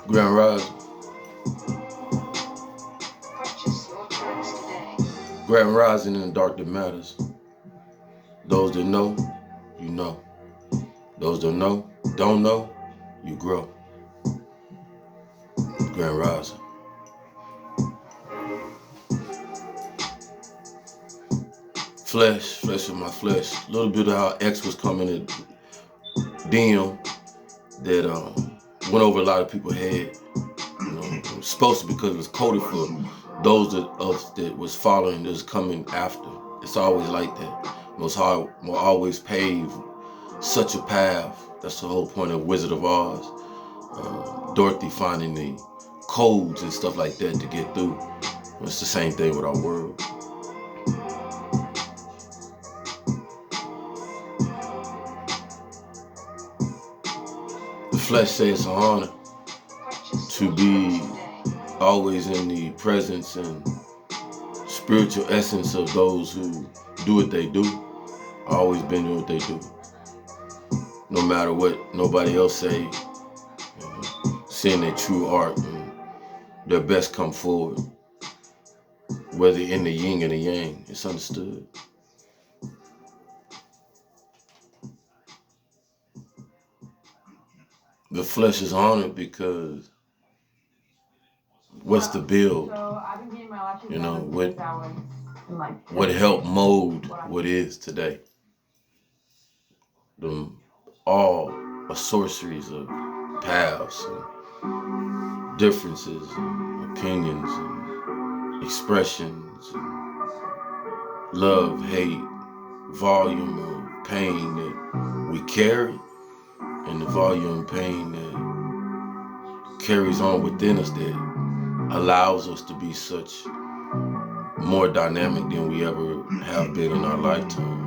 Grand Rise. Purchase your tracks today. Grand Rising in the dark that matters. Those that know, you know. Those that don't know, you grow. Grand Rising. Flesh of my flesh. A little bit of how X was coming at DM that went over a lot of people's head. You know, it was supposed to because it was coded for those of us that was following, that was coming after. It's always like that. Most High will always pave such a path. That's the whole point of Wizard of Oz. Dorothy finding the codes and stuff like that to get through. It's the same thing with our world. The flesh says it's an honor to be always in the presence and spiritual essence of those who do what they do. Always been doing what they do. No matter what nobody else say, seeing their true art and their best come forward. Whether in the yin and the yang, it's understood. The flesh is honored because what's the build? You know, what helped mold what is today? All a sorceries of paths and differences and opinions and expressions and love, hate, volume of pain that we carry and the volume of pain that carries on within us that allows us to be such more dynamic than we ever have been in our lifetime.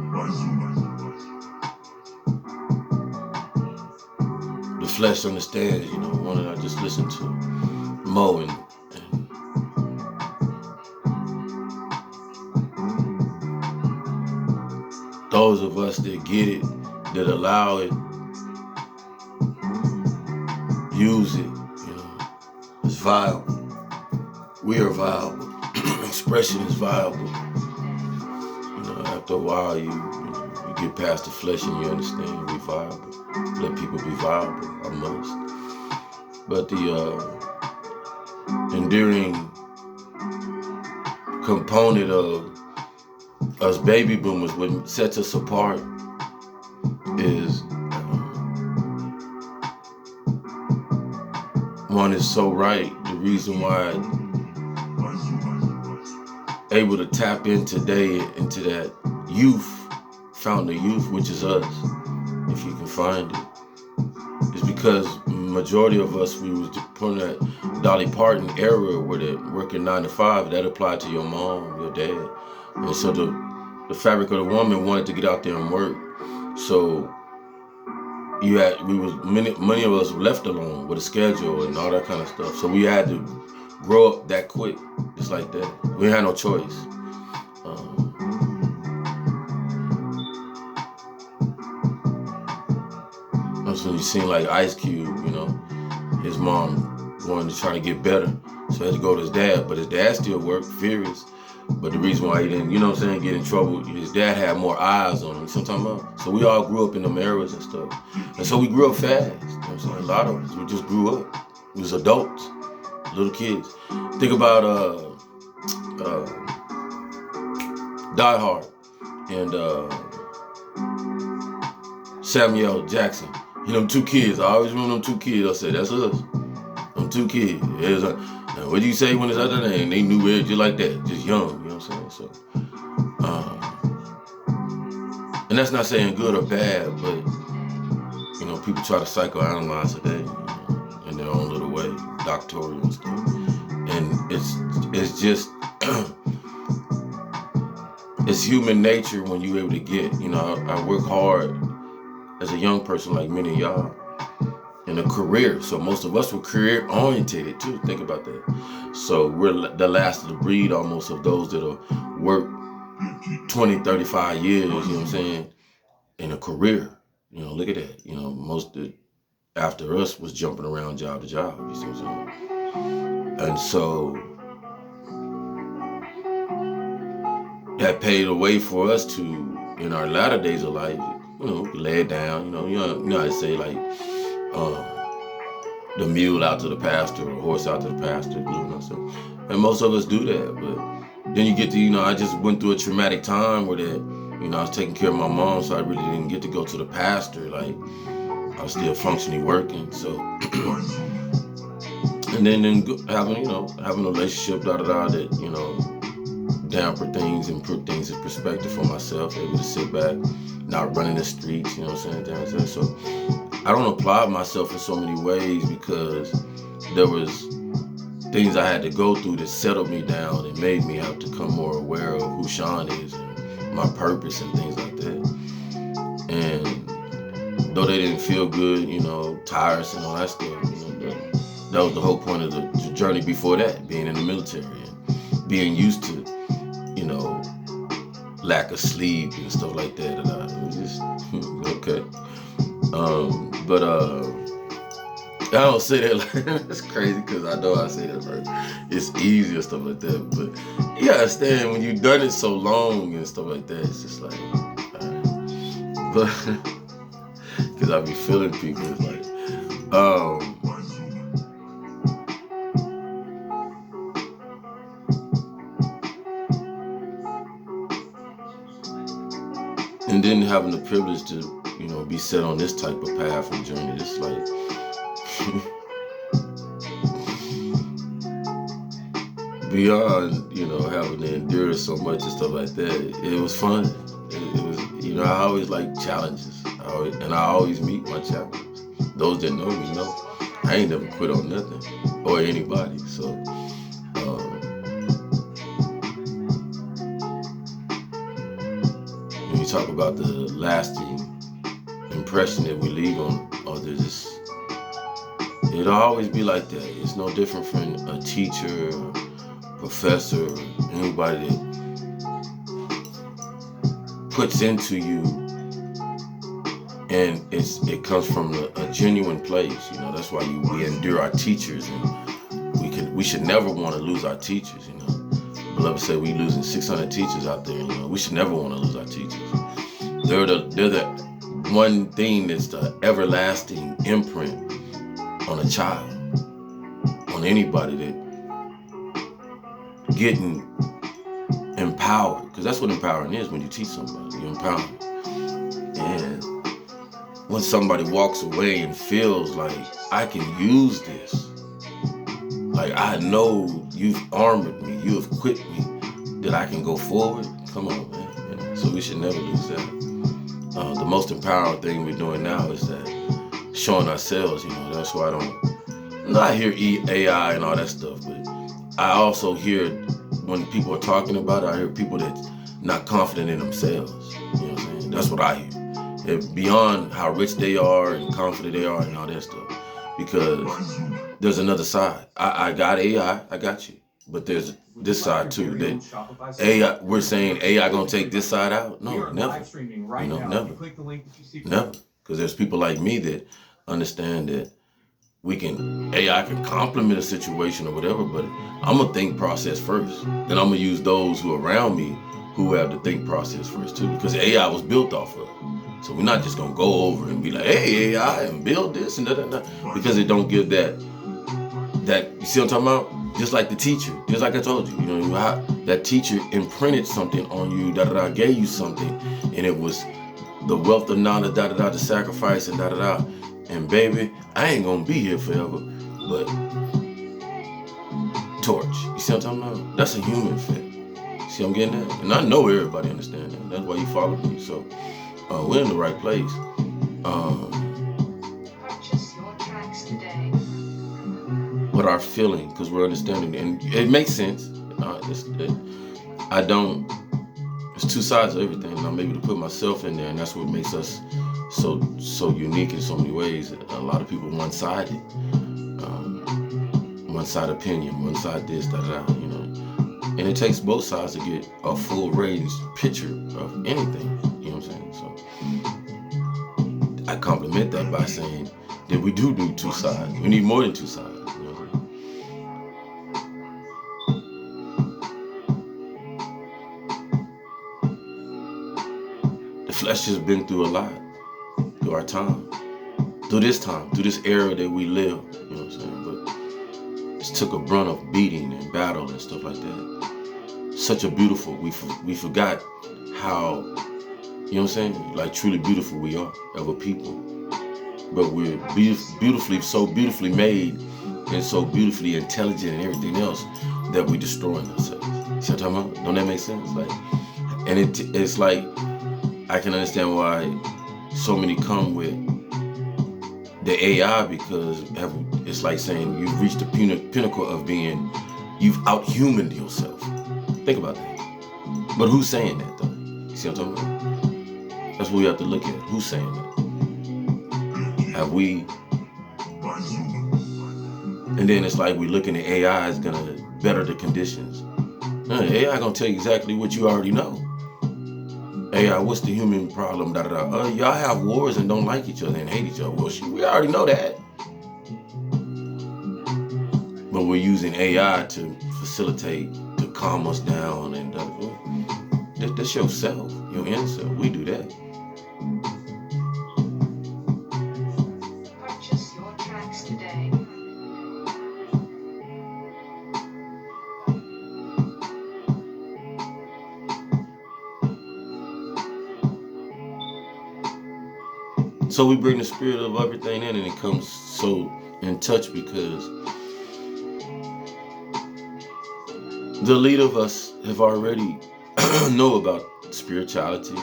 The flesh understands, you know, one that I just listened to, Mo, and those of us that get it, that allow it, use it, you know, it's viable. We are viable. Expression is viable. You know, after a while, you get past the flesh and you understand we viable. Let people be viable. I must. But the enduring component of us baby boomers, what sets us apart is one is so right. The reason why able to tap in today into that youth, fountain of youth, which is us, if you can find it, is because majority of us, we was putting that Dolly Parton era where they're working 9 to 5, that applied to your mom, your dad. And so the fabric of the woman wanted to get out there and work. So many of us were left alone with a schedule and all that kind of stuff. So we had to grow up that quick, just like that. We had no choice. So you seen like Ice Cube, you know, his mom wanted to try to get better, so he had to go to his dad. But his dad still worked, furious. But the reason why he didn't, you know what I'm saying, get in trouble, his dad had more eyes on him. You know what I'm talking about? So we all grew up in them eras and stuff. And so we grew up fast. You know what I'm saying? A lot of us, we just grew up. We was adults, little kids. Think about Die Hard and Samuel Jackson. You know, them two kids. I always remember them two kids. I said, that's us. Them two kids. Now, what do you say when it's other name? They knew it just like that, just young. You know what I'm saying? So, and that's not saying good or bad, but you know, people try to psychoanalyze today, you know, in their own little way, doctoral and stuff. And it's just it's human nature when you're able to get. You know, I work hard as a young person, like many of y'all, in a career. So most of us were career oriented too. Think about that. So we're the last of the breed almost of those that'll work 20, 35 years, you know what I'm saying, in a career. You know, look at that. You know, most of after us was jumping around job to job. You see what I'm saying? And so that paved the way for us to, in our latter days of life, lay it down. You know how to say, like, the mule out to the pasture or horse out to the pasture. And most of us do that. But then you get to, I just went through a traumatic time where that, I was taking care of my mom, so I really didn't get to go to the pasture. Like, I was still functionally working. So, and then having a relationship, that, damper things and put things in perspective for myself, able to sit back, not running the streets, you know what I'm saying? So I don't apply myself in so many ways because there was things I had to go through that settled me down and made me have to become more aware of who Sean is and my purpose and things like that. And though they didn't feel good, tiresome and all that stuff, that was the whole point of the journey before that, being in the military and being used to, lack of sleep and stuff like that. And it was just okay. But I don't say that like it's crazy because I know I say that like it's easy and stuff like that. But you understand when you've done it so long and stuff like that, it's just like, but because I be feeling people, it's like, and then having the privilege to, be set on this type of path and journey, it's like, beyond, having to endure so much and stuff like that, it was fun. It was, I always like challenges. I always meet my challenges. Those that know me know I ain't never quit on nothing or anybody. So, when you talk about the lasting impression that we leave on others, it'll always be like that. It's no different from a teacher, professor, anybody that puts into you, and it comes from a genuine place. That's why we endure our teachers, and we should never want to lose our teachers. Beloved said we losing 600 teachers out there. We should never want to lose our teachers. They're the one thing that's the everlasting imprint on a child, on anybody that getting empowered, because that's what empowering is. When you teach somebody, you empower them. And when somebody walks away and feels like, I can use this, like, I know you've armored me, you have equipped me, that I can go forward. Come on, man. So we should never lose that. The most empowering thing we're doing now is that showing ourselves. That's why I hear AI and all that stuff, but I also hear when people are talking about it, I hear people that's not confident in themselves. You know what I'm saying? That's what I hear. Beyond how rich they are and confident they are and all that stuff, because there's another side. I got AI, I got you, but there's this side too. That AI, we're saying AI gonna take this side out? No, never. Never. Never. Because there's people like me that understand that AI can complement a situation or whatever, but I'm gonna think process first. Then I'm gonna use those who are around me who have to think process first too, because AI was built off of. So we're not just gonna go over and be like, hey, AI, and build this and that, because it don't give that, you see what I'm talking about? Just like the teacher, just like I told you, how that teacher imprinted something on you, gave you something, and it was the wealth of knowledge, the sacrifice, and and baby, I ain't gonna be here forever, but torch. You see what I'm talking about? That's a human fit. See, I'm getting that, and I know everybody understand that. That's why you follow me. So we're in the right place. Purchase your tracks today. But our feeling, because we're understanding, and it makes sense. It's two sides of everything, and I'm able to put myself in there, and that's what makes us so unique in so many ways. A lot of people one-sided, one-side opinion, one-side this, and it takes both sides to get a full range picture of anything. You know what I'm saying? So I compliment that by saying that we do two sides. We need more than two sides. You know what I'm saying? The flesh has been through a lot, through our time, through this era that we live. You know what I'm saying? But it's took a brunt of beating and battle and stuff like that. Such a beautiful, we forgot how, you know what I'm saying, like truly beautiful we are as a people. But we're so beautifully made and so beautifully intelligent and everything else that we're destroying ourselves. See what I'm talking about? Don't that make sense? Like, and it's like, I can understand why so many come with the AI, because it's like saying you've reached the pinnacle of being, you've outhumaned yourself. Think about that. But who's saying that though? You see what I'm talking about? That's what we have to look at. Who's saying that? Have we? And then it's like we looking at AI is gonna better the conditions. AI gonna tell you exactly what you already know. AI, what's the human problem? Da da da. Y'all have wars and don't like each other and hate each other. Well, we already know that. But we're using AI to facilitate, to calm us down, and that's yourself, your inner self. We do that. Purchase your tracks today. So we bring the spirit of everything in, and it comes so in touch because the lead of us have already know about spirituality,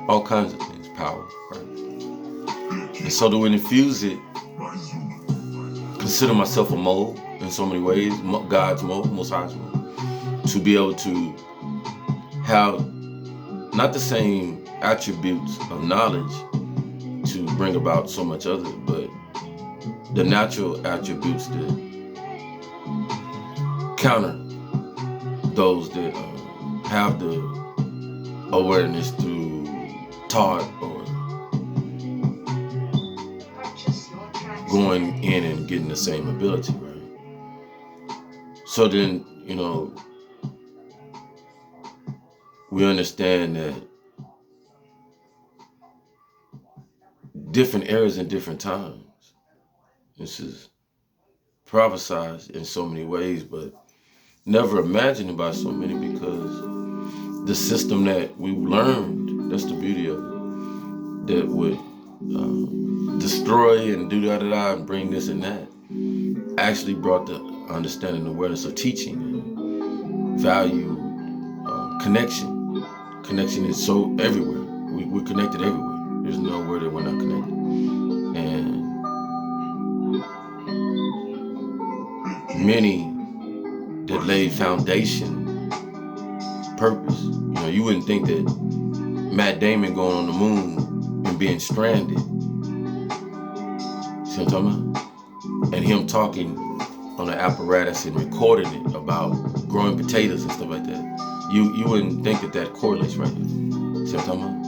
all kinds of things, power, right? And so to infuse it, consider myself a mold in so many ways, God's mold, Most High's mold, to be able to have not the same attributes of knowledge to bring about so much other, but the natural attributes that counter those that have the awareness through taught or going in and getting the same ability, right? So then, you know, we understand that different eras and different times. This is prophesied in so many ways, but never imagined by so many, because the system that we learned, that's the beauty of it, that would destroy and do da-da-da and bring this and that, actually brought the understanding and awareness of teaching and value, connection. Connection is so everywhere. We're connected everywhere. There's nowhere that we're not connected. And many that laid foundation, purpose. You know, you wouldn't think that Matt Damon going on the moon and being stranded, see what I'm talking about? And him talking on an apparatus and recording it about growing potatoes and stuff like that. You wouldn't think that correlates right there. See what I'm talking about?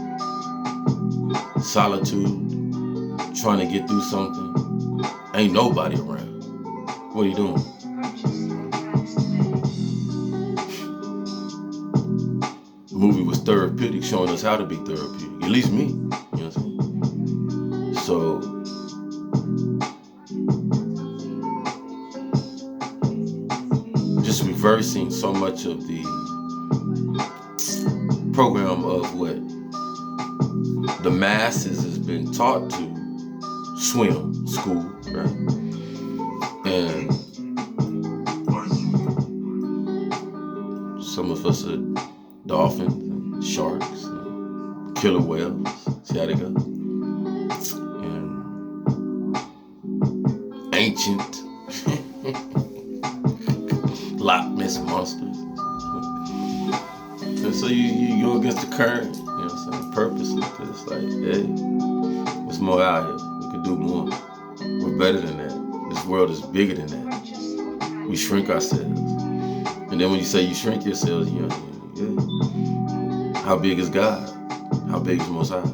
Solitude, trying to get through something. Ain't nobody around. What are you doing? The movie was therapeutic, showing us how to be therapeutic. At least me. You know what I'm saying? So just reversing so much of the program of what the masses has been taught to swim, school, right? And some of us are dolphins and sharks and killer whales. See how they go? And ancient Loch Ness monsters. And so you go against the current, you know what I'm saying, purposely, because it's like, hey, there's more out here. We could do more. We're better than that. This world is bigger than that. We shrink ourselves. And then when you say you shrink yourselves, you know, yeah. How big is God? How big is Most High?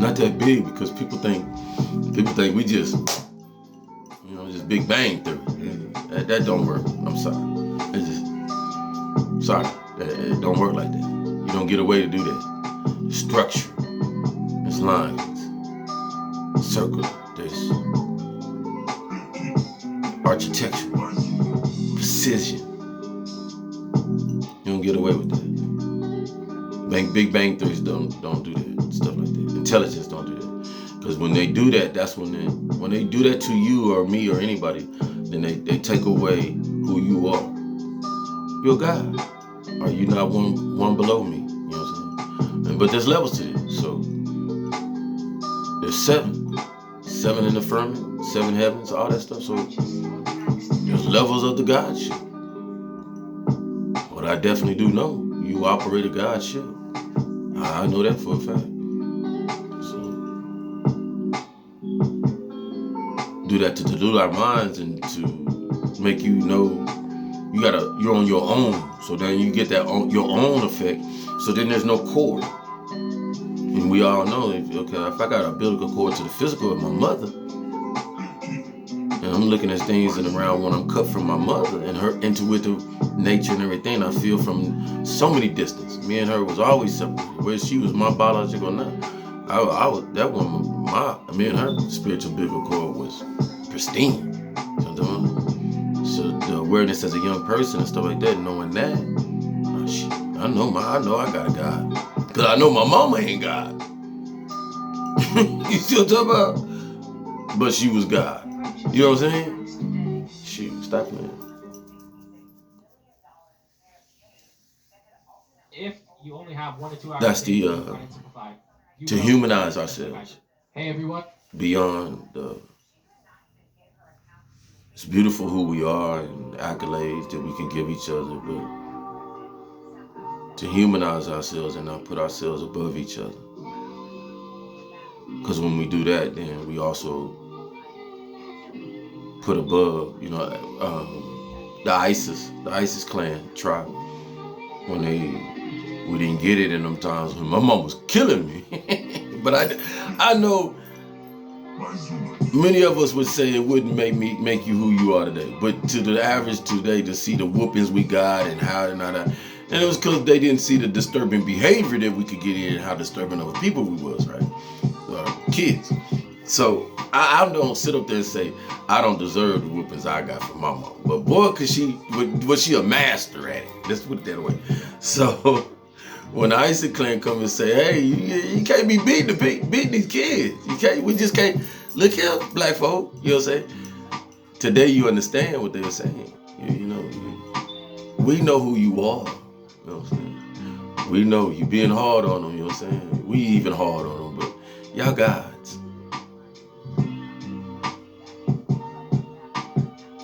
Not that big, because people think People think we just, just Big Bang Theory. That don't work. I'm sorry. It's just, sorry. It don't work like that. You don't get away to do that. There's structure. There's lines. Circle. There's architecture. Precision. You don't get away with that. Big Bang Theories don't do that. Stuff like that. Intelligence don't do that. Because when they do that, that's when they do that to you or me or anybody, then they take away who you are. You're God. Are you not one below me? You know what I'm saying? But there's levels to this. So there's 7 in the firmament, 7 heavens, all that stuff. So there's levels of the Godship. But I definitely do know you operate a Godship. I know that for a fact. Do that to dilute our minds and to make you know you're on your own. So then you get that your own effect. So then there's no cord. And we all know if I got a umbilical cord to the physical of my mother, and I'm looking at things in around when I'm cut from my mother and her intuitive nature and everything, I feel from so many distance. Me and her was always separate. Whether she was my biological or not. I was that woman. Me and her spiritual umbilical cord was pristine. So the awareness as a young person and stuff like that, knowing that, I know I got a God, cause I know my mama ain't God. You still talking about? But she was God. You know what I'm saying? Shoot, stop playing. If you only have 1 to 2 hours, that's the to humanize ourselves. Hey everyone. Beyond it's beautiful who we are and accolades that we can give each other, but to humanize ourselves and not put ourselves above each other. Because when we do that, then we also put above, the ISIS clan tribe. When we didn't get it in them times when my mom was killing me. But I know many of us would say it wouldn't make you who you are today. But to the average today, to see the whoopings we got and how and all that, and it was because they didn't see the disturbing behavior that we could get in and how disturbing of people we was, right? Kids. So I don't sit up there and say I don't deserve the whoopings I got from my mom. But boy, was she a master at it. Let's put it that way. So when the ISIS clan come and say, hey, you can't be beating these kids. We just can't. Look here, black folk. You know what I'm saying? Today you understand what they were saying. We know who you are. You know what I'm saying? We know you being hard on them. You know what I'm saying? We even hard on them, but y'all gods.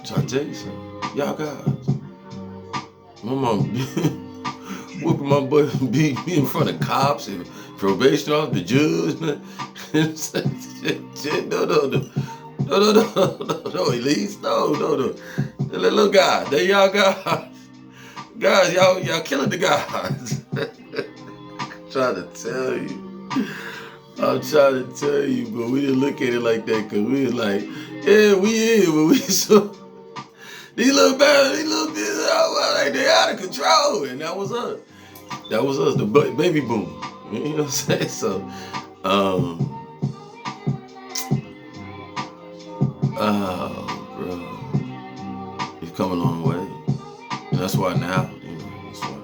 So I tell you something. Y'all gods. My mom whooping my butt and beat me in front of cops and probation officer, the judge. No, Elise. No. The little guy. They y'all guys. Guys, y'all killing the guys. I'm trying to tell you, but we didn't look at it like that because we was like, yeah, we is, but we so these little kids, like they out of control, and that was us. The baby boom. You know what I'm saying? So, bro, you've come a long way, and that's why now, that's why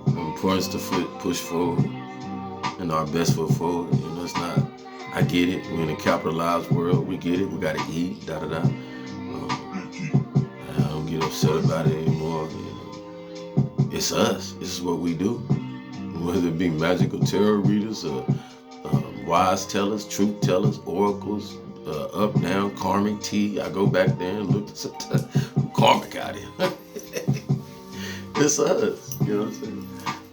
the importance to push forward and our best foot forward. It's not. I get it. We're in a capitalized world. We get it. We gotta eat. I don't get upset about it anymore. It's us. This is what we do. Whether it be magical tarot readers or wise tellers, truth tellers, oracles, up, down, karmic tea. I go back there and look at karmic out here. It's us. You know what I'm saying?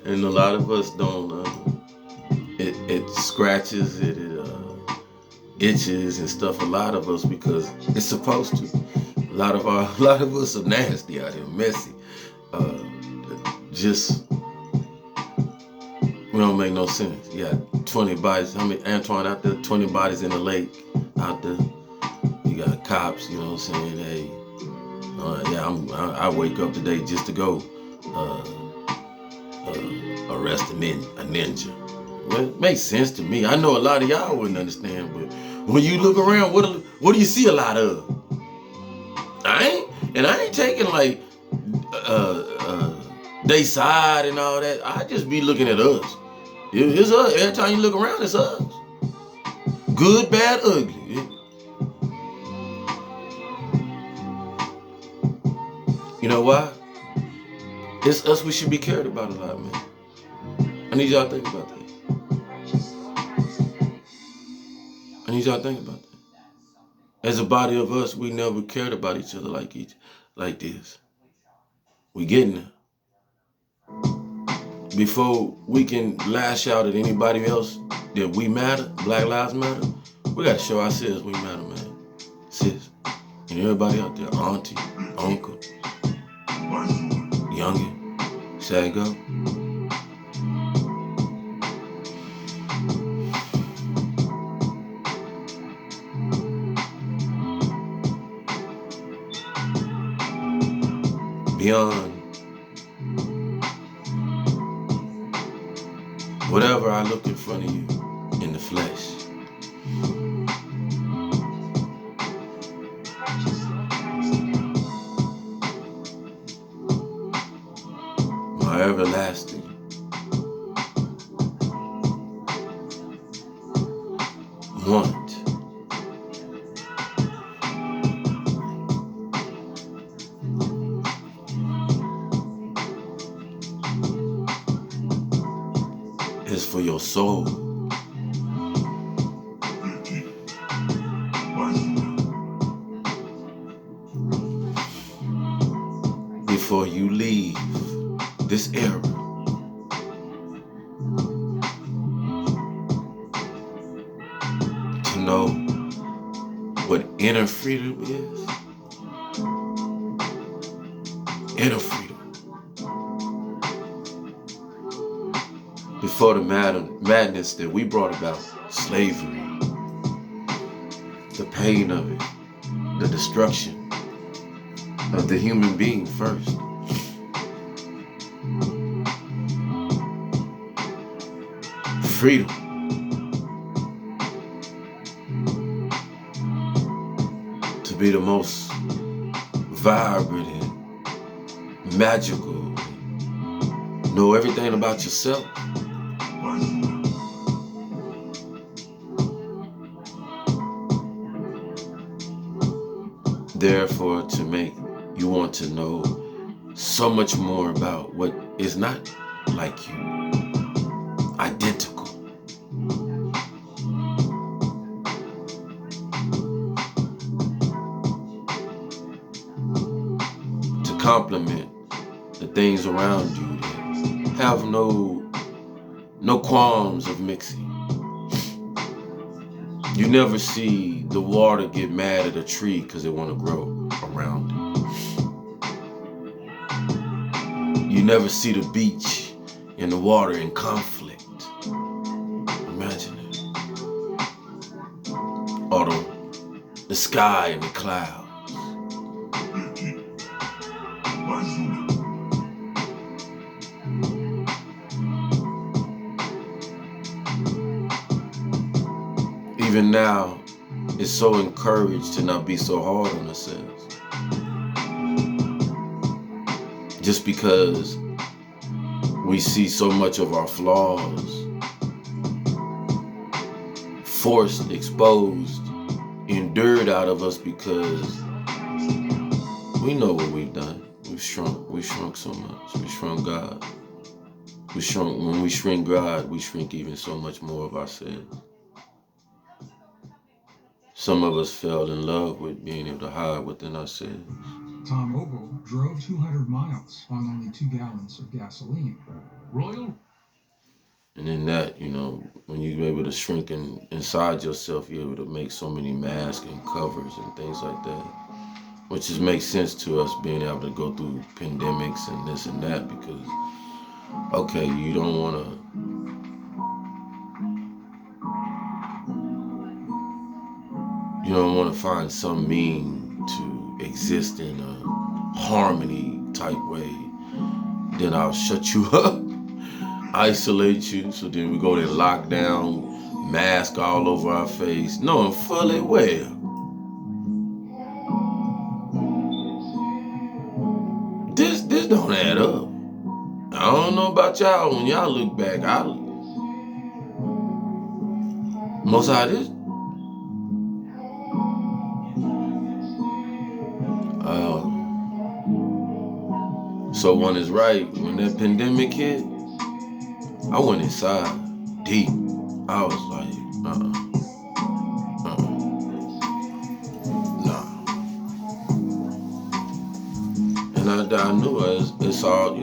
And a lot of us don't. It scratches, it itches and stuff. A lot of us because it's supposed to. A lot of us are nasty out here, messy. Just we don't make no sense. You got 20 bodies. How many Antoine out there? 20 bodies in the lake. out there. You got cops, you know what I'm saying? Hey, I wake up today just to go arrest a ninja. Well, it makes sense to me. I know a lot of y'all wouldn't understand, but when you look around, what do you see a lot of? I ain't taking like they side and all that. I just be looking at us. It's us. Every time you look around, it's us. Good, bad, ugly. You know why? It's us we should be cared about a lot, man. I need y'all to think about that. I need y'all to think about that. As a body of us, we never cared about each other like this. We getting there. Before we can lash out at anybody else that we matter, Black Lives Matter, we gotta show ourselves we matter, man. Sis, and everybody out there, auntie, uncle, youngin, Sago. Beyond whatever I look in front of you in the flesh, my everlasting want is for your soul. Before you leave this era, to know what inner freedom is. Inner freedom. Before the madness that we brought about, slavery, the pain of it, the destruction of the human being first. Freedom. To be the most vibrant and magical, know everything about yourself. Therefore, to make you want to know so much more about what is not like you, identical. To complement the things around you that have no qualms of mixing. You never see the water get mad at a tree because it want to grow around it. You never see the beach and the water in conflict. Imagine it. Or the sky and the clouds. Even now, it's so encouraged to not be so hard on ourselves. Just because we see so much of our flaws forced, exposed, endured out of us because we know what we've done. We've shrunk so much. We shrunk God. When we shrink God, we shrink even so much more of ourselves. Some of us fell in love with being able to hide within ourselves. Tom Ogle drove 200 miles on only 2 gallons of gasoline. Royal. And in that, when you're able to shrink inside yourself, you're able to make so many masks and covers and things like that. Which just makes sense to us being able to go through pandemics and this and that because, okay, you don't want to you don't want to find some mean to exist in a harmony type way, then I'll shut you up, isolate you, so then we go to lockdown, mask all over our face, knowing fully well this don't add up. I don't know about y'all. When y'all look back, most of this. So one is right. When that pandemic hit, I went inside deep. I was like, nah. And I knew it's all,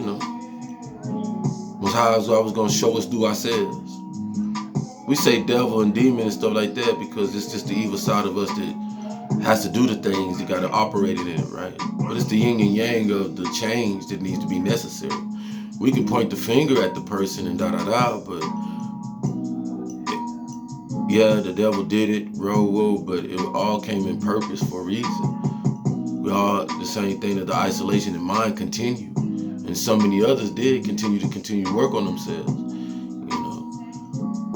was how I was gonna show us through ourselves. We say devil and demon and stuff like that because it's just the evil side of us that has to do the things, you gotta operate in it, right? But it's the yin and yang of the change that needs to be necessary. We can point the finger at the person and da-da-da, but yeah, the devil did it, but it all came in purpose for a reason. We all, the same thing that the isolation in mind continued. And so many others did continue to work on themselves,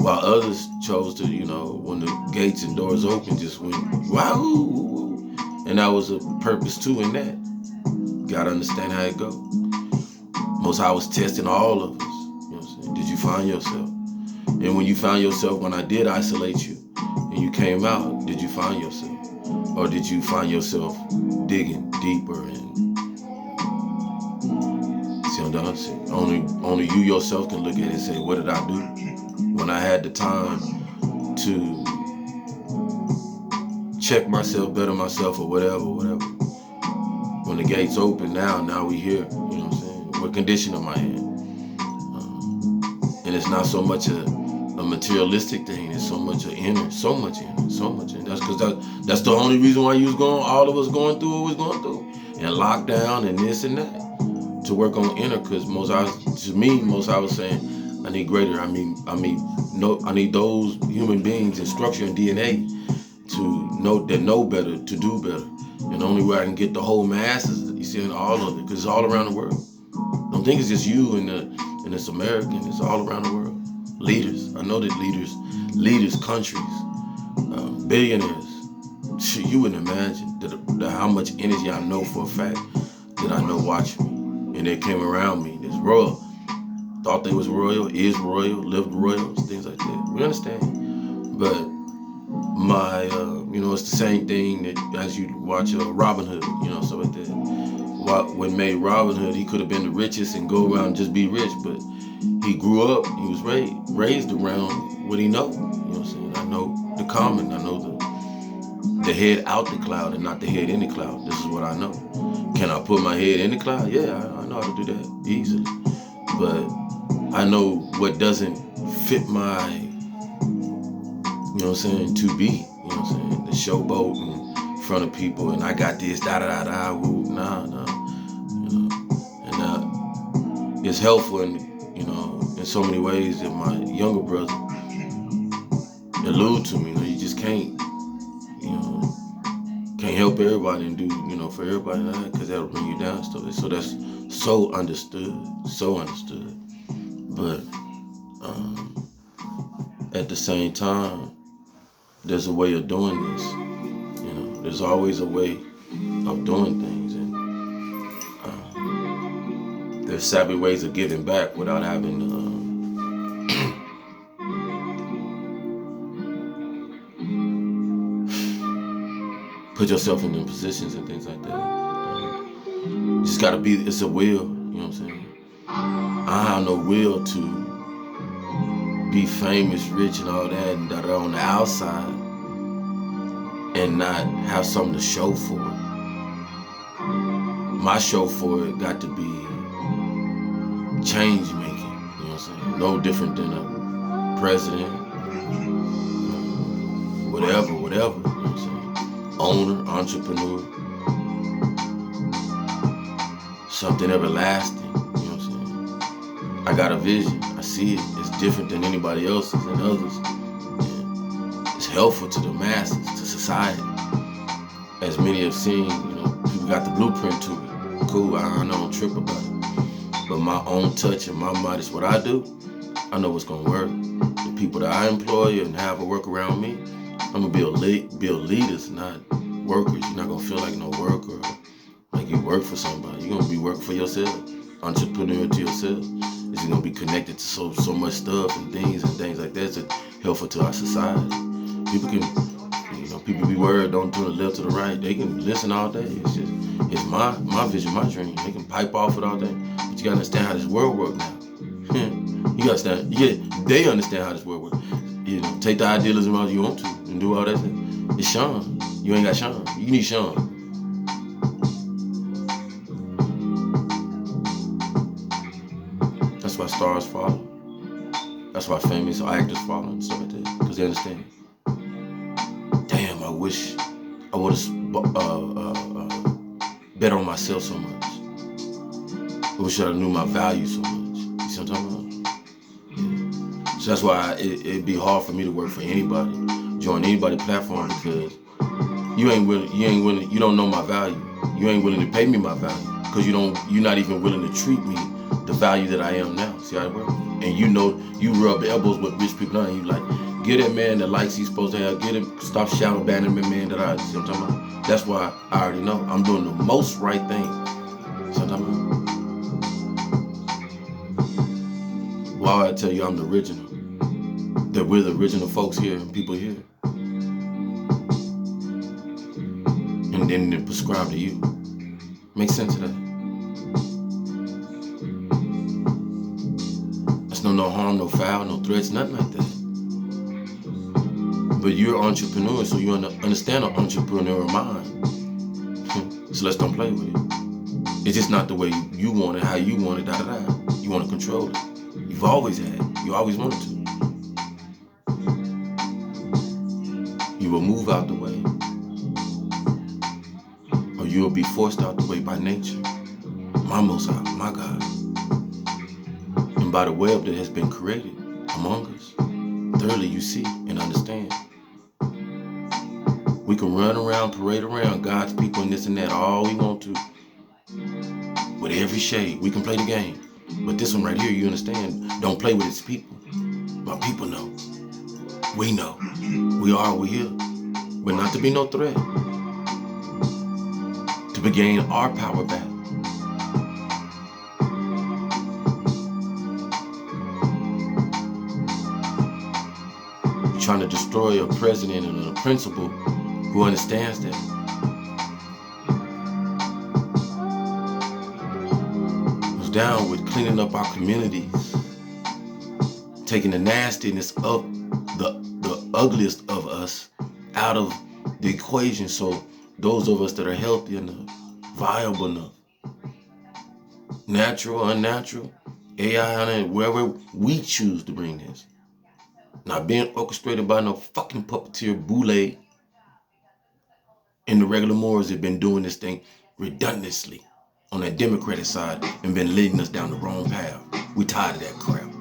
while others chose to, when the gates and doors open, just went, wow. And that was a purpose too in that. Gotta understand how it go. Most High was testing all of us. You know what I'm saying? Did you find yourself? And when you found yourself, when I did isolate you, and you came out, did you find yourself? Or did you find yourself digging deeper and only you yourself can look at it and say, what did I do? When I had the time to check myself, better myself, or whatever. When the gates open now we here, you know what I'm saying? What condition am I in? And it's not so much a materialistic thing, it's so much inner. That's because that's the only reason why all of us going through what we're going through. And lockdown and this and that. To work on inner, because most I was saying, I need greater. I need those human beings and structure and DNA to know better, to do better. And the only way I can get the whole masses, you see, in all of it, because it's all around the world. Don't think it's just you and it's American. It's all around the world. Leaders, I know that leaders, countries, billionaires. Shit, you wouldn't imagine that how much energy I know for a fact that I know watching me, and they came around me. This royal. Thought they was royal, is royal, lived royals, things like that. We understand. But my, it's the same thing that as you watch Robin Hood, stuff like that. What made Robin Hood, he could have been the richest and go around and just be rich, but he grew up, he was raised around what he know. You know what I'm saying? I know the common, I know the head out the cloud and not the head in the cloud. This is what I know. Can I put my head in the cloud? Yeah, I know how to do that easily. But I know what doesn't fit my, to be, the showboat in front of people and I got this, woo, nah, and it's helpful in so many ways that my younger brother allude to me, you just can't help everybody and do, for everybody, because that'll bring you down stuff. So that's so understood. But at the same time, there's a way of doing this. There's always a way of doing things, and there's savvy ways of giving back without having put yourself in them positions and things like that. You just gotta be. It's a will. You know what I'm saying? I have no will to be famous, rich, and all that, and that are on the outside, and not have something to show for it. My show for it got to be change making. You know what I'm saying? No different than a president, whatever. You know what I'm saying? Owner, entrepreneur, something everlasting. You know what I'm saying? I got a vision. I see it. It's different than anybody else's and others. And it's helpful to the masses, to society. as many have seen, people got the blueprint to it. Cool, I don't trip about it. But my own touch and my mind is what I do. I know what's gonna work. The people that I employ and have a work around me, I'm gonna build leaders, not workers. You're not gonna feel like no worker, like you work for somebody. You're gonna be working for yourself, entrepreneur to yourself. It's gonna be connected to so much stuff and things like that that's helpful to our society. People can, people be worried, don't do the left to the right. They can listen all day. It's my vision, my dream. They can pipe off it all day. But you gotta understand how this world works now. You understand? They understand how this world works. Take the idealism out you want to and do all that shit. It's Sean. You ain't got Sean. You need Sean. That's why stars follow. That's why famous actors follow and stuff like that. Because they understand. Damn, I wish I would have bet on myself so much. I wish I knew my value so much. You see what I'm talking about? Yeah. So that's why it'd be hard for me to work for anybody, join anybody's platform, because you don't know my value. You ain't willing to pay me my value because you're not even willing to treat me the value that I am now. See how it works? And you rub elbows with rich people now, and you like, get that man the likes he's supposed to have, get him, stop shouting abandonment man that I, see what I'm talking about? That's why I already know I'm doing the most right thing. See what I'm talking about? Why would I tell you I'm the original? That we're the original folks here and people here. And then they prescribe to you. Makes sense of that. That's no harm, no foul, no threats, nothing like that. But you're an entrepreneur, so you understand an entrepreneur mind. So let's don't play with it. It's just not the way you want it, how you want it, da-da-da. You want to control it. You've always had. You always wanted to. You will move out the way. Or you will be forced out the way by nature. My Most High, my God. And by the web that has been created among us. Thoroughly you see and understand. We can run around, parade around God's people and this and that all we want to. With every shade, we can play the game. But this one right here, you understand, don't play with its people. My people know. We know. We're here. But not to be no threat. To regain our power back. You're trying to destroy a president and a principal who understands that. Who's down with cleaning up our communities, taking the nastiness of the ugliest of us out of the equation, so those of us that are healthy enough, viable enough, natural, unnatural, AI, wherever we choose to bring this. Not being orchestrated by no fucking puppeteer boule. And the regular Moors have been doing this thing redundantly on that Democratic side and been leading us down the wrong path. We tired of that crap.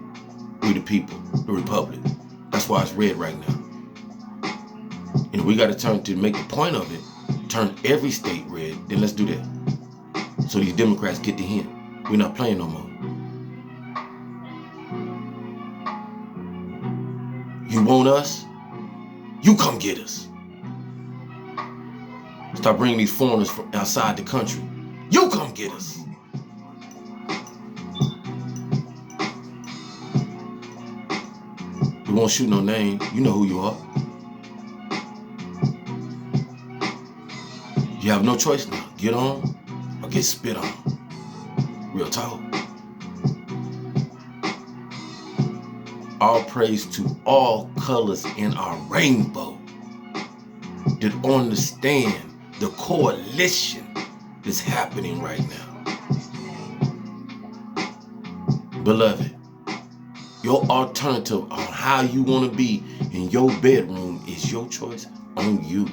We the people, the Republic. That's why it's red right now. And we got to turn to make the point of it, turn every state red, then let's do that. So these Democrats get the hint. We're not playing no more. You want us? You come get us. Start bringing these foreigners from outside the country. You come get us. We won't shoot no name. You know who you are. You have no choice now. Get on or get spit on. Real talk. All praise to all colors in our rainbow that understand the coalition that's happening right now. Beloved, your alternative on how you want to be in your bedroom is your choice on you.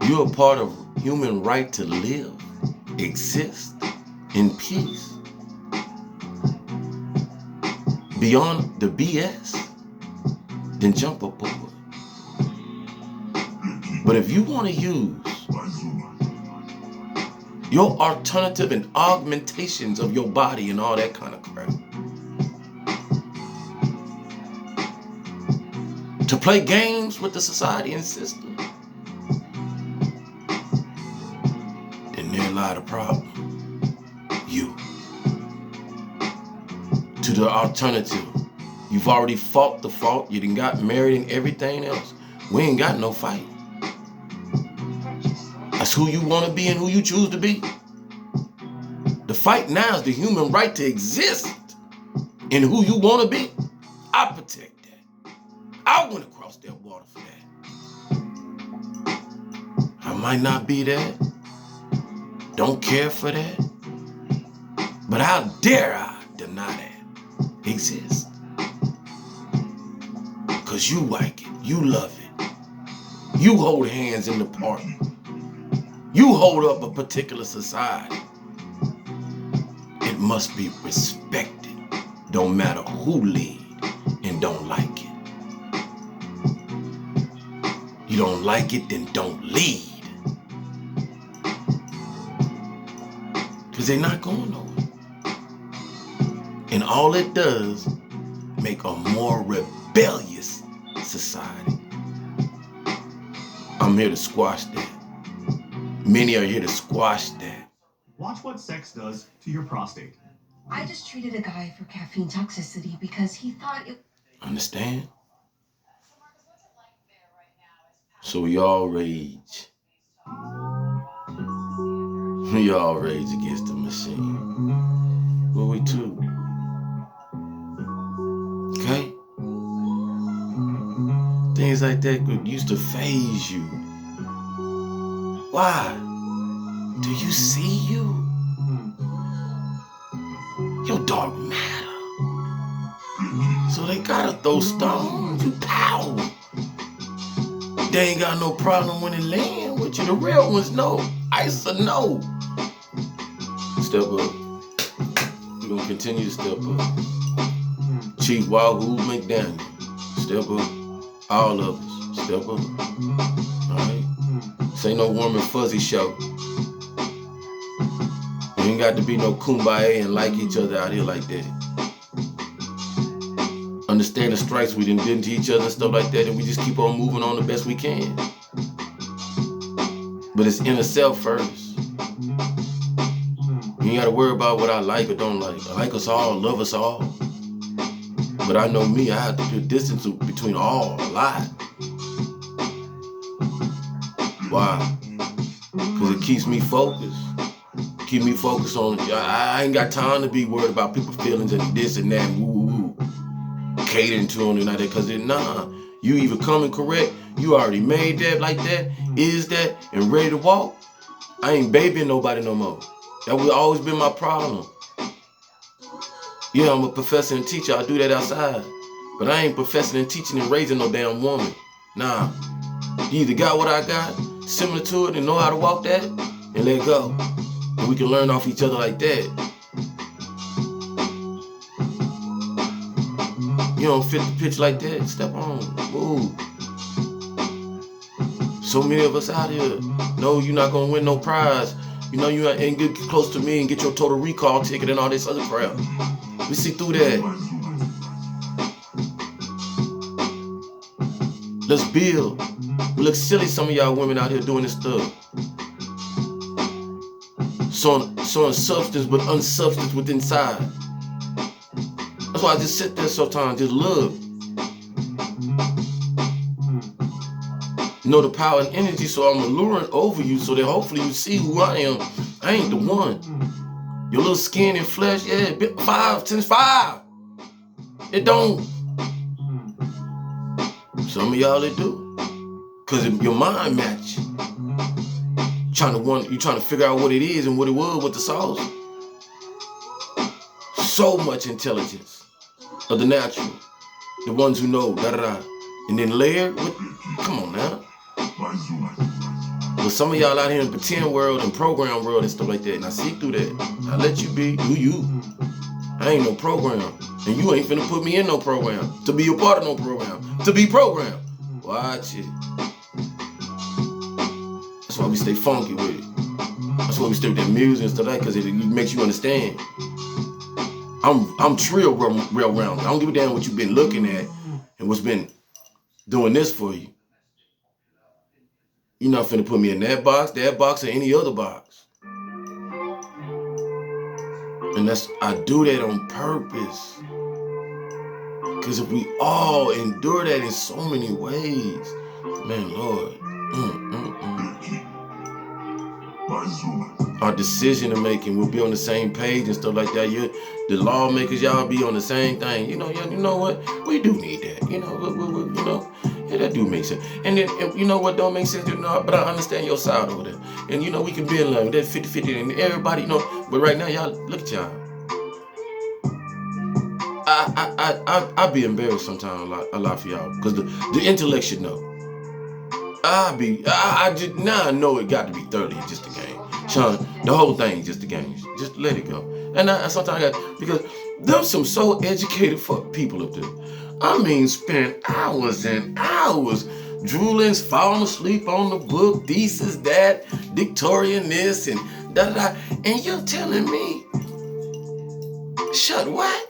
You're a part of human right to live, exist in peace. Beyond the BS, then jump aboard. But if you want to use your alternative and augmentations of your body and all that kind of crap to play games with the society and system, then there lie the problem. You. To the alternative. You've already fought the fault. You done got married and everything else. We ain't got no fight. That's who you want to be and who you choose to be. The fight now is the human right to exist in who you want to be. I protect that. I went across that water for that. I might not be that. Don't care for that. But how dare I deny that exists? Because you like it. You love it. You hold hands in the park. You hold up a particular society. It must be respected. Don't matter who lead and don't like it. You don't like it, then don't lead. Because they're not going nowhere. And all it does, make a more rebellious society. I'm here to squash that. Many are here to squash that. Watch what sex does to your prostate. I just treated a guy for caffeine toxicity because he thought it... Understand? So we all rage. We all rage against the machine. Well, we too. Okay? Things like that used to faze you. Why? Do you see you? Your dark matter. So they gotta throw stones. You power. They ain't got no problem when it land with you. The real ones know. Ice or no. Step up. We're gonna continue to step up. Chief Wahoo McDaniel. Step up. All of us. Step up. Alright? This ain't no warm and fuzzy show. You ain't got to be no kumbaya and like each other out here like that. Understand the strikes we done to each other and stuff like that, and we just keep on moving on the best we can. But it's inner self first. You ain't got to worry about what I like or don't like. I like us all, love us all. But I know me, I have to put distance between all, a lot. Why? Because it keeps me focused. Keep me focused on, I ain't got time to be worried about people's feelings and this and that and woo. Catering to them and all that, because nah. You either coming correct, you already made that like that, is that, and ready to walk. I ain't babying nobody no more. That would always been my problem. Yeah, I'm a professor and teacher, I do that outside. But I ain't professing and teaching and raising no damn woman. Nah. You either got what I got, similar to it, and know how to walk that, and let go. And we can learn off each other like that. You don't fit the pitch like that, step on, move. So many of us out here know you're not gonna win no prize. You know you ain't get close to me and get your total recall ticket and all this other crap. We see through that. Let's build. We look silly, some of y'all women out here doing this stuff. Showing substance but unsubstance within inside. That's why I just sit there sometimes, just look. Know the power and energy, so I'm alluring over you so that hopefully you see who I am. I ain't the one. Your little skin and flesh, yeah, 5 times 5. It don't. Some of y'all it do. Cause your mind match. You trying to figure out what it is and what it was with the sauce. So much intelligence of the natural. The ones who know, da-da-da. And then layer with, come on now. But some of y'all out here in pretend world and program world and stuff like that, and I see through that. I let you be, do you. I ain't no program. And you ain't finna put me in no program. To be a part of no program. To be programmed. Watch it. That's why we stay funky with it. That's why we stay with that music and stuff like that, because it makes you understand. I'm real rounded. I don't give a damn what you've been looking at and what's been doing this for you. You're not finna put me in that box, or any other box. And I do that on purpose. Because if we all endure that in so many ways, man, Lord, our decision making will be on the same page and stuff like that. The lawmakers, y'all be on the same thing. You know what? We do need that. You know, yeah, that do make sense. And then, you know what don't make sense? But I understand your side over there. And we can be in line with that 50-50 and everybody, But right now, y'all, look at y'all. I be embarrassed sometimes a lot for y'all, because the intellect should know. Now I know it got to be 30, just a game. Sean, the whole thing just a game. Just let it go. And sometimes because there's some so educated people up there. I mean, spend hours and hours drooling, falling asleep on the book, thesis that, dictorian this, and da-da-da. And you're telling me, shut what?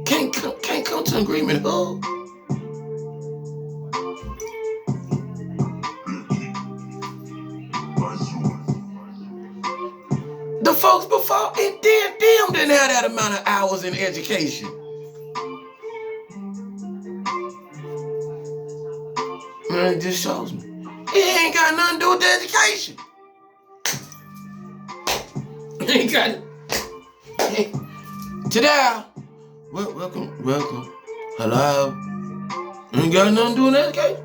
Can't come to an agreement, who? The folks before, them didn't have that amount of hours in education. Man, it just shows me. It ain't got nothing to do with the education. It ain't got it. Today, welcome. Hello. Ain't got nothing to do with education.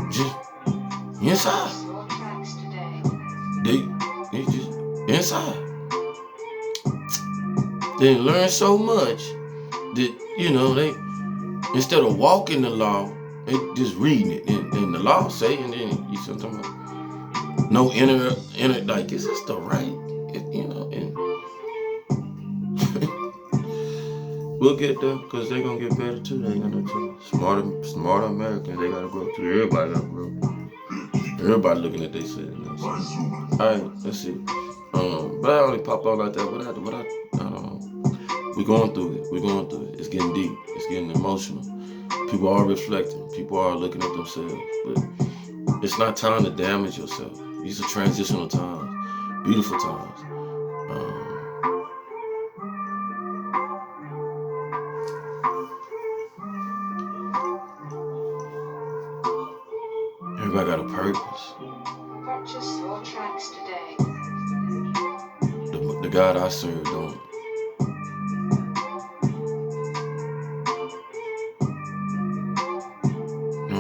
Just inside. They just inside. They learn so much that, they, instead of walking the law, they just reading it. And the law say, and then you see what I'm talking about? No inner, like, is this the right? And we'll get there, because they're going to get better too. They ain't gonna do smarter Americans. They got to grow too. Everybody got to grow. Everybody looking at themselves. Alright, let's see. But I only pop out like that. But I don't know. We're going through it. It's getting deep. It's getting emotional. People are reflecting. People are looking at themselves. But it's not time to damage yourself. These are transitional times. Beautiful times. Everybody got a purpose. Purchase your tracks today. The God I serve don't.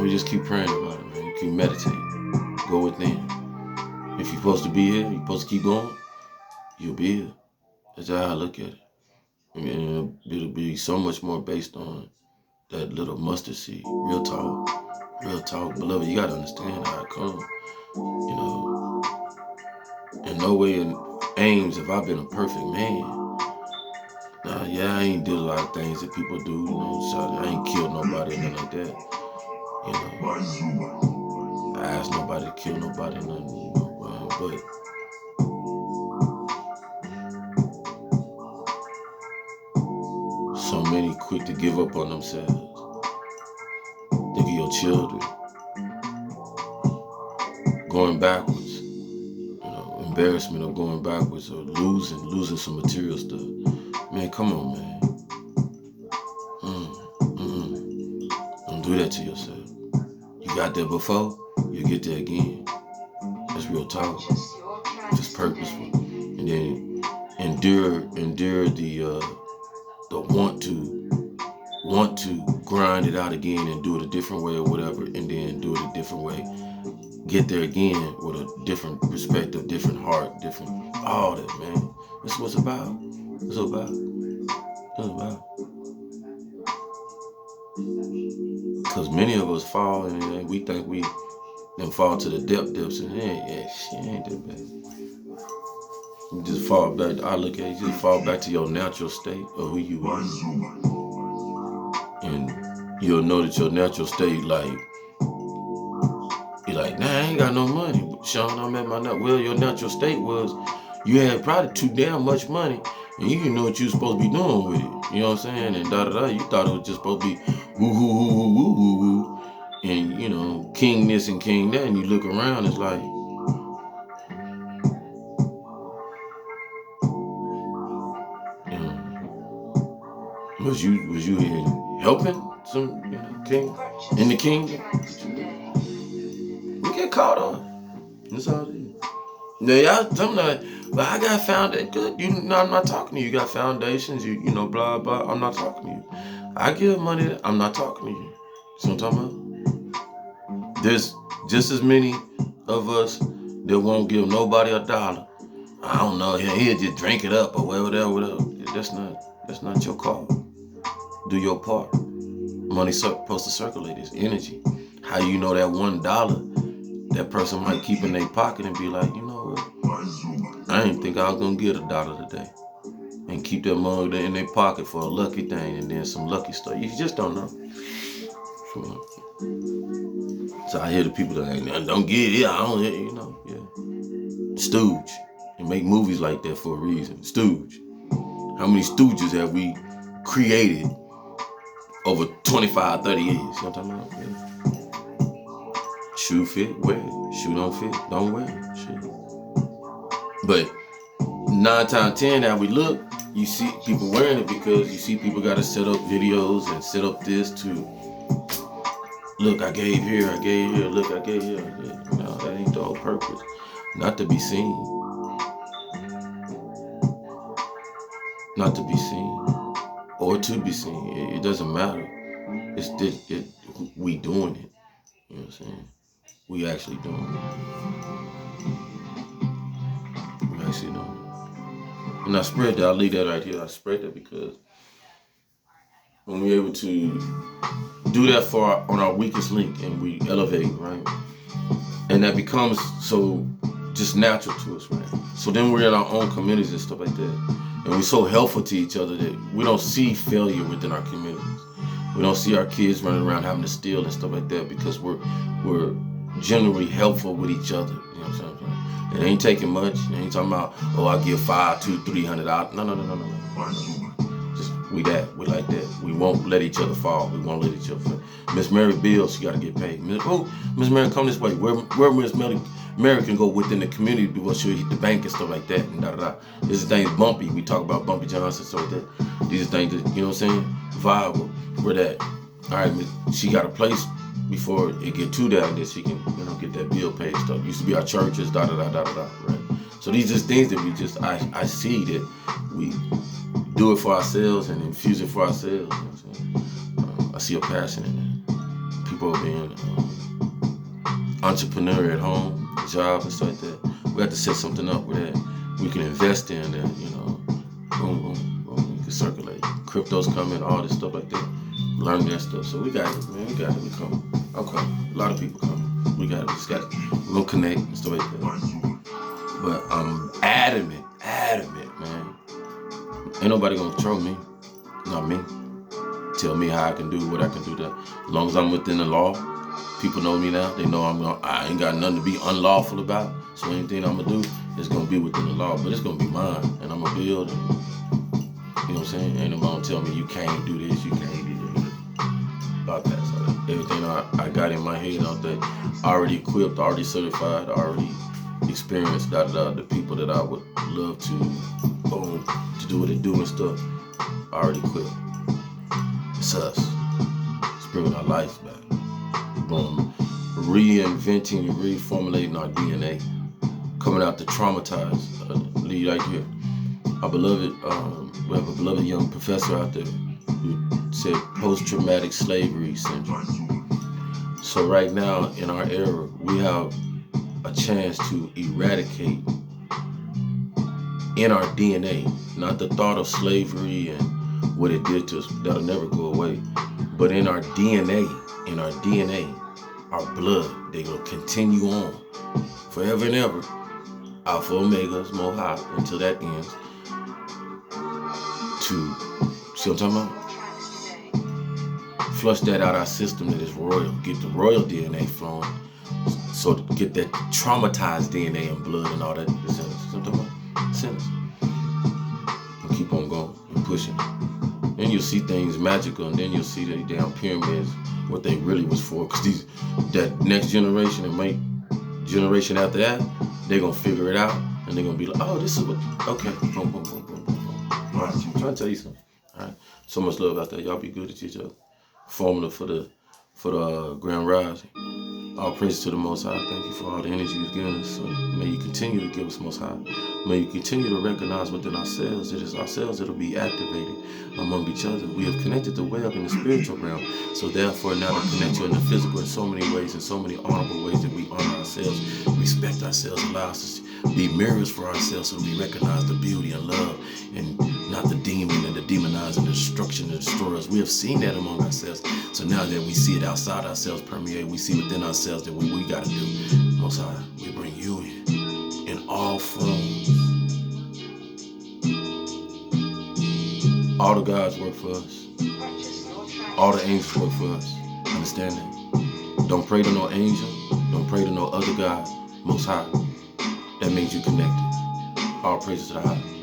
We just keep praying about it, man. You keep meditating. Go within. If you're supposed to be here, you're supposed to keep going, you'll be here. That's how I look at it. I mean, it'll be so much more based on that little mustard seed. Real talk. Beloved, you gotta understand how it comes. In no way in aims have I been a perfect man. Now, yeah, I ain't did a lot of things that people do, so I ain't killed nobody or nothing like that. I asked nobody to kill nobody, nothing, but so many quick to give up on themselves. Think of your children going backwards, embarrassment of going backwards or losing some material stuff. Man, come on, man. Don't do that to yourself. You got there before, you get there again. That's real talk. It's purposeful. And then endure the want to grind it out again and do it a different way or whatever, and then do it a different way. Get there again with a different perspective, different heart, different all that, man. That's what it's about. It's about. Because many of us fall and we think we then fall to the depths and shit ain't that bad. You just fall back. I look at it, you just fall back to your natural state of who you are. And you'll know that your natural state, like, like, nah, I ain't got no money. Sean, I'm at my nut. Well, your natural state was you had probably too damn much money, and you didn't know what you was supposed to be doing with it. You know what I'm saying? And da-da-da, you thought it was just supposed to be woo woo woo woo woo woo woo, and you know, king this and king that, and you look around, it's like, you know, was you here helping some, you know, king in the kingdom? We get caught up. That's all it is. Now y'all, sometimes, but I got foundation. You know, I'm not talking to you. You got foundations. You know, blah blah. I'm not talking to you. I give money. I'm not talking to you. See what I'm talking about? There's just as many of us that won't give nobody a dollar. I don't know. He'll just drink it up or whatever. That's not your call. Do your part. Money's supposed to circulate. It's energy. How you know that $1 that person might keep in their pocket and be like, you know what? I didn't think I was gonna get $1 today, and keep that money in their pocket for a lucky thing and then some lucky stuff. You just don't know. So I hear the people that like, don't get it. I don't, you know, yeah. Stooge. And make movies like that for a reason. Stooge. How many stooges have we created over 25, 30 years? You know what I'm talking about? Yeah. Shoe fit, wear it. Shoe don't fit, don't wear it. Shit. But 9 times 10 how we look, you see people wearing it because you see people got to set up videos and set up this to look, I gave here, look, I gave here. No, that ain't the whole purpose. Not to be seen. Not to be seen. Or to be seen. It doesn't matter. It's we doing it. You know what I'm saying? We actually doing it. We actually doing it. And I spread that. I'll leave that right here. I spread that because when we're able to do that on our weakest link and we elevate, right? And that becomes so just natural to us, right? So then we're in our own communities and stuff like that. And we're so helpful to each other that we don't see failure within our communities. We don't see our kids running around having to steal and stuff like that because we're generally helpful with each other. You know what I'm saying? It ain't taking much. It ain't talking about, oh, I give $500, $200, $300. No. Just we like that. We won't let each other fall. We won't let each other fall. Miss Mary bills, she got to get paid. Miss Mary, come this way. Where Miss Mary can go within the community before she'll hit the bank and stuff like that and da-da-da. This is things bumpy. We talk about Bumpy Johnson, so like that. These are things that, you know what I'm saying? Viable. Where that, all right, she got a place before it get too down that she can, you know, get that bill paid stuff. Used to be our churches, da-da-da, right? So these are things that we just, I see that we do it for ourselves and infuse it for ourselves. You know what I'm saying? I see a passion in it. People are being entrepreneur at home, jobs and stuff like that. We have to set something up where that we can invest in that, you know, boom, we can circulate. Crypto's coming, all this stuff like that. Learn that stuff. So we got it, man. We got it. We coming. I'm coming. A lot of people coming. We got it. We just got it. We're gonna connect and stuff like that. But I'm adamant, man. Ain't nobody gonna control me. Not me. Tell me how I can do what I can do. That as long as I'm within the law, people know me now. They know I ain't got nothing to be unlawful about. So anything I'm gonna do is gonna be within the law. But it's gonna be mine, and I'm gonna build. And, you know what I'm saying? Ain't nobody gonna tell me you can't do this, you can't do that. About that. So everything I got in my head out there, already equipped, already certified, already experienced. The people that I would love to do what they do and stuff, already equipped. It's us. It's bringing our life back. Boom. Reinventing and reformulating our DNA. Coming out to traumatize. Lead right here. Our beloved, we have a beloved young professor out there who said post-traumatic slavery syndrome. So right now in our era, we have a chance to eradicate in our DNA, not the thought of slavery and what it did to us, that'll never go away, but in our DNA, our blood, they will continue on forever and ever. Alpha, Omegas, Mohawk, until that ends. To, see what I'm talking about? flush that out our system that is royal. Get the royal DNA flowing. So to get that traumatized DNA and blood and all that sinners. And keep on going and pushing. Then you'll see things magical, and then you'll see the damn pyramids, what they really was for. Because that next generation and generation after that, they're going to figure it out. And they're going to be like, oh, this is what, okay. Boom, boom, boom, boom, boom, boom. All right, I'm trying to tell you something. All right. So much love out there. Y'all be good at each other. Formula for the Grand Rising. All praise to the Most High. Thank you for all the energy you've given us. So may you continue to give us Most High. May you continue to recognize within ourselves, it is ourselves that will be activated among each other. We have connected the web in the spiritual realm. So therefore now to connect you in the physical in so many ways, in so many honorable ways that we honor ourselves, respect ourselves, allow us to be mirrors for ourselves so we recognize the beauty and love and not the demon and the demonizing, the destruction and destroyers. We have seen that among ourselves. So now that we see it outside ourselves permeate, we see within ourselves that we got to do. Most High, we bring you in all forms. All the gods work for us. All the angels work for us. Understand that? Don't pray to no angel. Don't pray to no other God. Most High. That means you connected. All praises to the High.